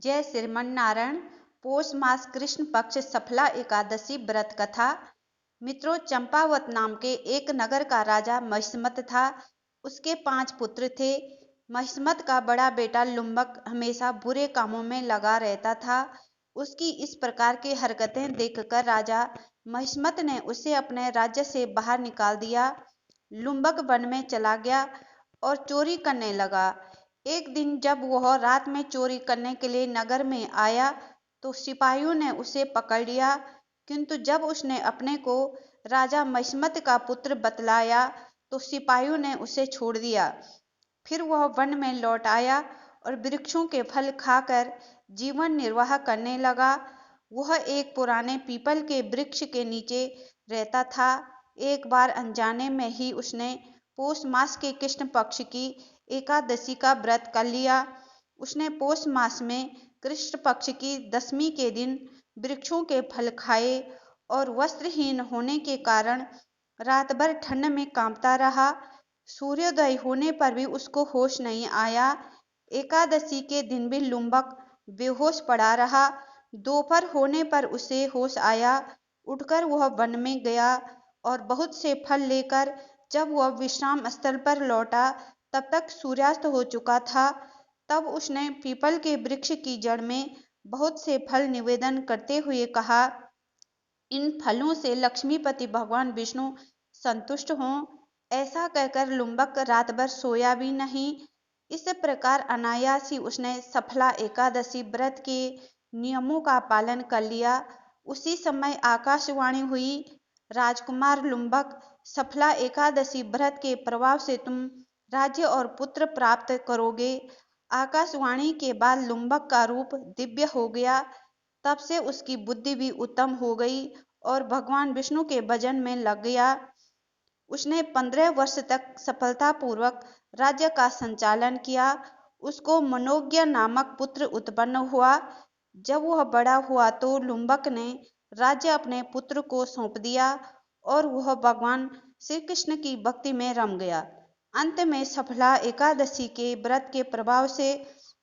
जय श्रीमन्नारायण। पौष मास कृष्ण पक्ष सफला एकादशी व्रत कथा। मित्रों, चंपावत नाम के एक नगर का राजा महिष्मत था। उसके 5 पुत्र थे। महिष्मत का बड़ा बेटा लुम्बक हमेशा बुरे कामों में लगा रहता था। उसकी इस प्रकार की हरकतें देखकर राजा महिष्मत ने उसे अपने राज्य से बाहर निकाल दिया। लुम्बक वन में चला गया और चोरी करने लगा। एक दिन जब वह रात में चोरी करने के लिए नगर में आया तो सिपाहियों ने उसे पकड़ लिया, किंतु जब उसने अपने को राजा महिष्मत का पुत्र बतलाया तो सिपाहियों ने उसे छोड़ दिया। फिर वह वन में लौट आया और वृक्षों के फल खाकर जीवन निर्वाह करने लगा। वह एक पुराने पीपल के वृक्ष के नीचे रहता था। एक बार अनजाने में ही उसने पौष मास के कृष्ण पक्ष की एकादशी का व्रत कर लिया। उसने पौष मास में कृष्ण पक्ष की दशमी के दिन वृक्षों के फल खाए और वस्त्रहीन होने के कारण रात भर ठंड में कांपता रहा। सूर्योदय होने पर भी उसको होश नहीं आया। एकादशी के दिन भी लुम्बक बेहोश पड़ा रहा। दोपहर होने पर उसे होश आया। उठकर वह वन में गया और बहुत से फल लेकर जब वह विश्राम स्थल पर लौटा तब तक सूर्यास्त हो चुका था। तब उसने पीपल के वृक्ष की जड़ में बहुत से फल निवेदन करते हुए कहा, इन फलों से लक्ष्मीपति भगवान विष्णु संतुष्ट हों। ऐसा कहकर लुम्बक रात भर सोया भी नहीं। इस प्रकार अनायास ही उसने सफला एकादशी व्रत के नियमों का पालन कर लिया। उसी समय आकाशवाणी हुई, राजकुमार लुम्बक, सफला एकादशी व्रत के प्रभाव से तुम राज्य और पुत्र प्राप्त करोगे। आकाशवाणी के बाद लुम्बक का रूप दिव्य हो गया। तब से उसकी बुद्धि भी उत्तम हो गई और भगवान विष्णु के भजन में लग गया। उसने 15 वर्ष तक सफलतापूर्वक राज्य का संचालन किया। उसको मनोज्ञ नामक पुत्र उत्पन्न हुआ। जब वह बड़ा हुआ तो लुम्बक ने राज्य अपने पुत्र को सौंप दिया और वह भगवान श्री कृष्ण की भक्ति में रम गया। अंत में सफला एकादशी के व्रत के प्रभाव से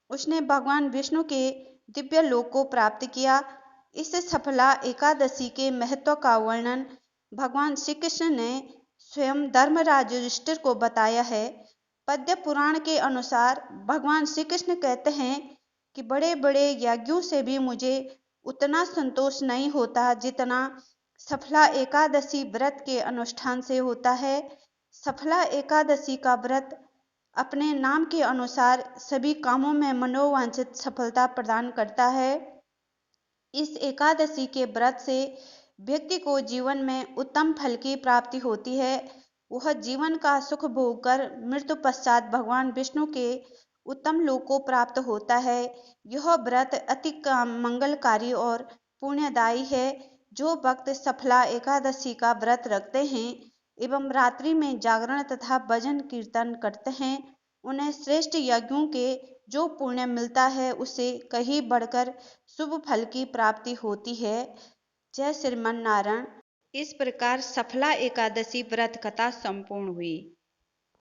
उसने भगवान विष्णु के दिव्य लोक को प्राप्त किया। इस सफला एकादशी के महत्व का वर्णन भगवान श्री कृष्ण ने स्वयं धर्मराज युधिष्ठिर को बताया है। पद्म पुराण के अनुसार भगवान श्री कृष्ण कहते हैं कि बड़े बड़े यज्ञों से भी मुझे उतना संतोष नहीं होता जितना सफला एकादशी व्रत के अनुष्ठान से होता है। सफला एकादशी का व्रत अपने नाम के अनुसार सभी कामों में मनोवांछित सफलता प्रदान करता है। इस एकादशी के व्रत से व्यक्ति को जीवन में उत्तम फल की प्राप्ति होती है। वह जीवन का सुख भोग कर मृत्यु पश्चात भगवान विष्णु के उत्तम लोक को प्राप्त होता है। यह व्रत अति मंगलकारी और पुण्यदायी है। जो भक्त सफला एकादशी का व्रत रखते हैं एवं रात्रि में जागरण तथा भजन कीर्तन करते हैं, उन्हें श्रेष्ठ यज्ञों के जो पुण्य मिलता है उससे कहीं बढ़कर शुभ फल की प्राप्ति होती है। जय श्रीमन्नारायण। इस प्रकार सफला एकादशी व्रत कथा संपूर्ण हुई।